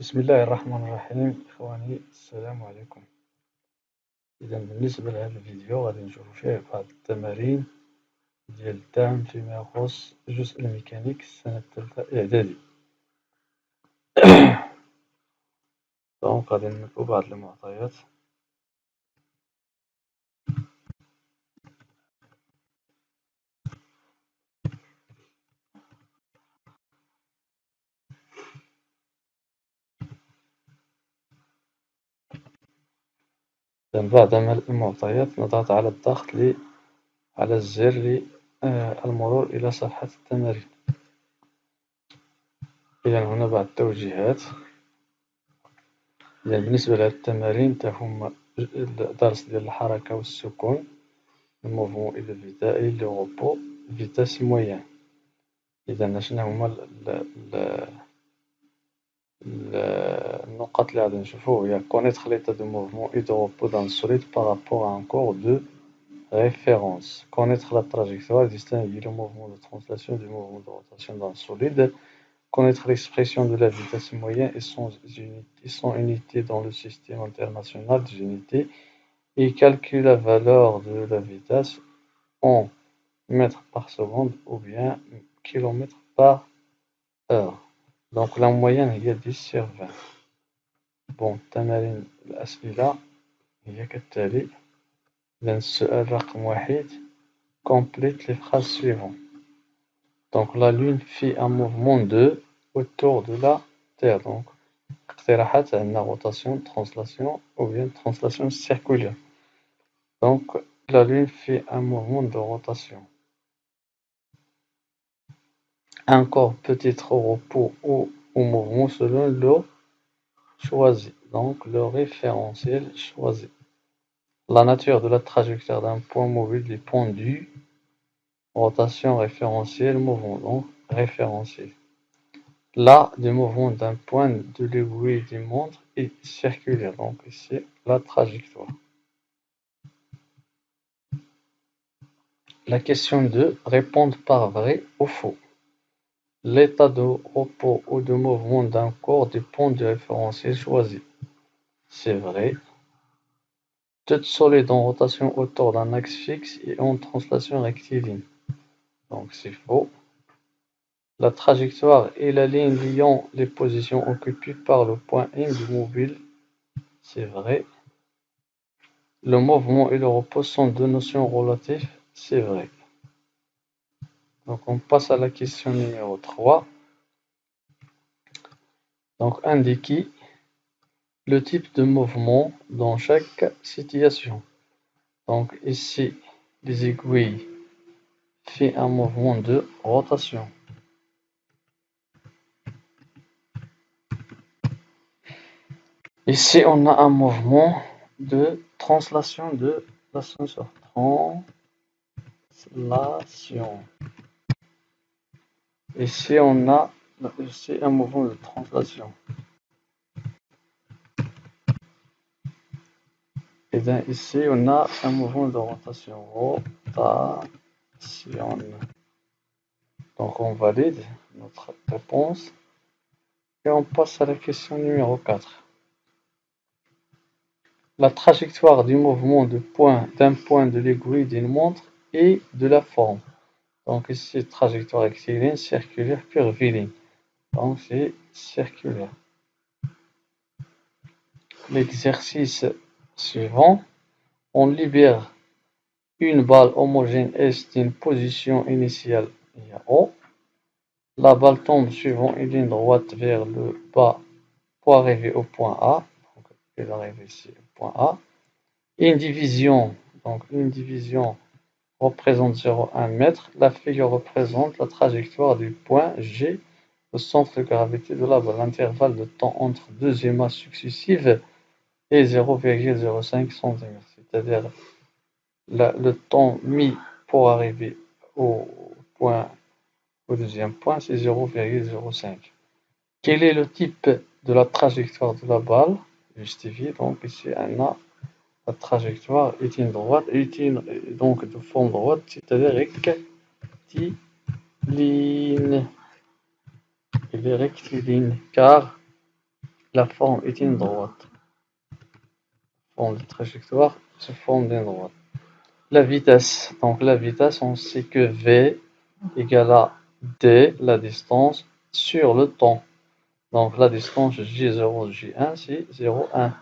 بسم الله الرحمن الرحيم. إخواني السلام عليكم. إذا بالنسبة لهذا الفيديو غادي نشوفو فيه بعض التمارين ديال الدعم فيما يخص جزء الميكانيك السنة الثالثة إعدادي. دونك غادي نملؤ بعض المعطيات. إذا بعد ملء المعطيات نضغط على الضغط على الزر المرور إلى صفحة التمارين. إذا هنا بعض التوجيهات. إذا بالنسبة لهاد التمارين هما الدرس ديال الحركة والسكون، الموفمون إلى البدائي، لو غوبو، فيتاس مويان. إذا شنو هما النقط اللي غادي نشوفو هي connaître l'état de mouvement et de repos d'un solide par rapport à un corps de référence. Connaître la trajectoire, distinguer le mouvement de translation du mouvement de rotation d'un solide. Connaître l'expression de la vitesse moyenne et son unité dans le système international des unités. Et calculer la valeur de la vitesse en mètres par seconde ou bien kilomètres par heure. Donc la moyenne هي 10/20. بون تمارين الأسئلة هي كالتالي. إذا السؤال رقم 1 complète les phrases suivantes. Donc la lune fait un mouvement de autour de la terre. Donc اقتراحات عندنا rotation, translation ou bien translation circulaire. Donc la lune fait un mouvement de rotation. Un corps peut être au repos ou au mouvement selon le choisi, donc le référentiel choisi. La nature de la trajectoire d'un point mobile dépend du rotation référentielle mouvement, donc référentiel. La du mouvement d'un point de l'aiguille d'une montre est circulaire, donc ici la trajectoire. La question 2, répondre par vrai ou faux. L'état de repos ou de mouvement d'un corps dépend du référentiel choisi. C'est vrai. Toute solide en rotation autour d'un axe fixe et en translation rectiligne. Donc c'est faux. La trajectoire est la ligne liant les positions occupées par le point M du mobile. C'est vrai. Le mouvement et le repos sont deux notions relatives. C'est vrai. Donc on passe à la question numéro 3. Donc indiquer le type de mouvement dans chaque situation. Donc ici, les aiguilles font un mouvement de rotation. Ici, on a un mouvement de translation de l'ascenseur. Translation. Ici, on a un mouvement de translation. Et bien ici, on a un mouvement de rotation. Rotation. Donc, on valide notre réponse. Et on passe à la question numéro 4. La trajectoire du mouvement d'un point de l'aiguille d'une montre et de la forme. Donc ici, trajectoire rectiligne, circulaire, curviligne. Donc c'est circulaire. L'exercice suivant, on libère une balle homogène S d'une position initiale O. La balle tombe suivant une ligne droite vers le bas pour arriver au point A. Donc elle arrive ici au point A. Une division représente 0,1 mètre. La figure représente la trajectoire du point G au centre de gravité de la balle. L'intervalle de temps entre deux émasses successives est 0,05 cm. C'est-à-dire le temps mis pour arriver au deuxième point, c'est 0,05. Quel est le type de la trajectoire de la balle? Justifié. Donc ici, on a la trajectoire est une droite, donc de forme droite, c'est-à-dire rectiligne. Elle est rectiligne car la forme est une droite. Forme de trajectoire se forme d'une droite. La vitesse, donc la vitesse, on sait que V égale à D, la distance, sur le temps. Donc la distance J0, J1, c'est 0,1.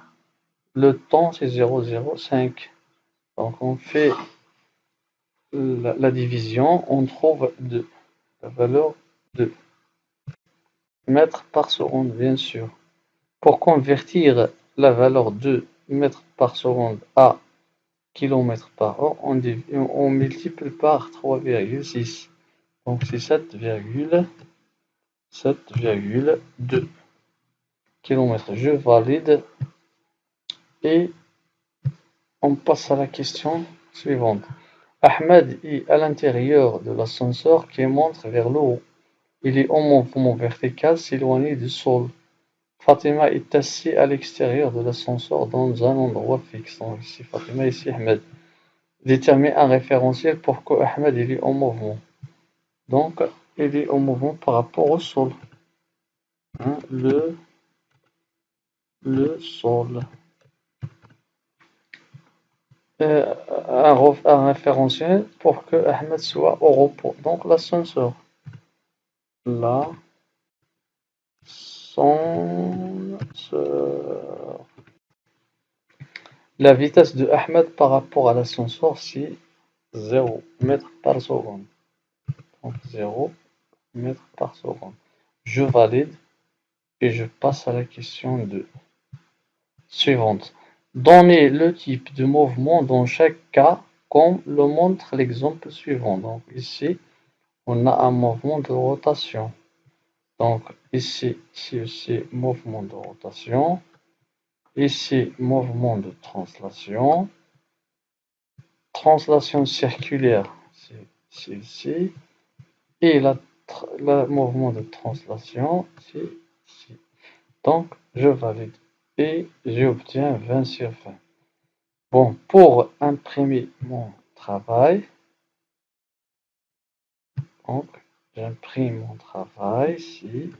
Le temps, c'est 0,05. Donc on fait la division, on trouve la valeur de mètres par seconde, bien sûr. Pour convertir la valeur de mètres par seconde à kilomètres par heure, on multiplie par 3,6. Donc c'est 7,2 km. Je valide et on passe à la question suivante. Ahmed est à l'intérieur de l'ascenseur qui monte vers le haut. Il est en mouvement vertical, s'éloigné du sol. Fatima est assise à l'extérieur de l'ascenseur dans un endroit fixe. Donc ici Fatima, ici Ahmed. Détermine un référentiel pour que Ahmed il est en mouvement. Donc il est en mouvement par rapport au sol. Hein, le sol. Un référentiel pour que Ahmed soit au repos. Donc l'ascenseur. L'ascenseur. La vitesse de Ahmed par rapport à l'ascenseur, c'est 0 mètres par seconde. Donc 0 mètres par seconde. Je valide et je passe à la question 2. Suivante. Donnez le type de mouvement dans chaque cas, comme le montre l'exemple suivant. Donc ici, on a un mouvement de rotation. Donc ici, c'est aussi mouvement de rotation. Ici, mouvement de translation. Translation circulaire, c'est ici. Et le mouvement de translation, c'est ici. Donc, je valide. Et j'obtiens 20 sur 20. Bon, pour imprimer mon travail, donc j'imprime mon travail ici.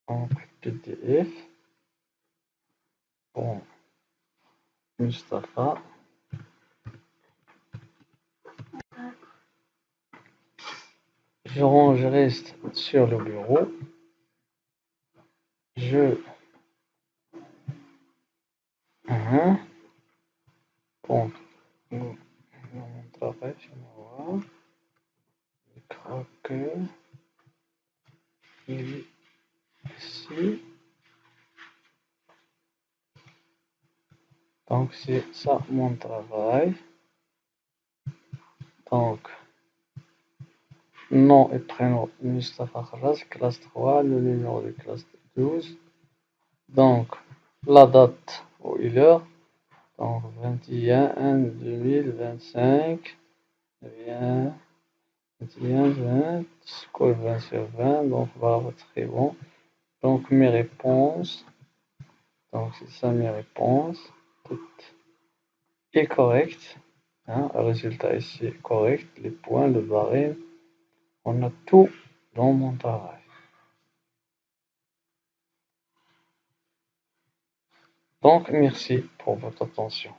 Donc, PDF. Bon, Mustapha. Je reste sur le bureau. Donc, mon travail, je vois. Je crois que il est ici. Donc, c'est ça mon travail. Donc, nom et prénom Mustafa Khalas, classe 3, le numéro de classe 12. Donc, la date ou l'heure. Donc, 21/1/2025. Bien, 21/20, score 20 sur 20. Donc, voilà, très bon. Donc, mes réponses. Donc, c'est ça mes réponses. Tout est correct. Hein, le résultat ici est correct. Les points, le barème. On a tout dans mon travail. Donc, merci pour votre attention.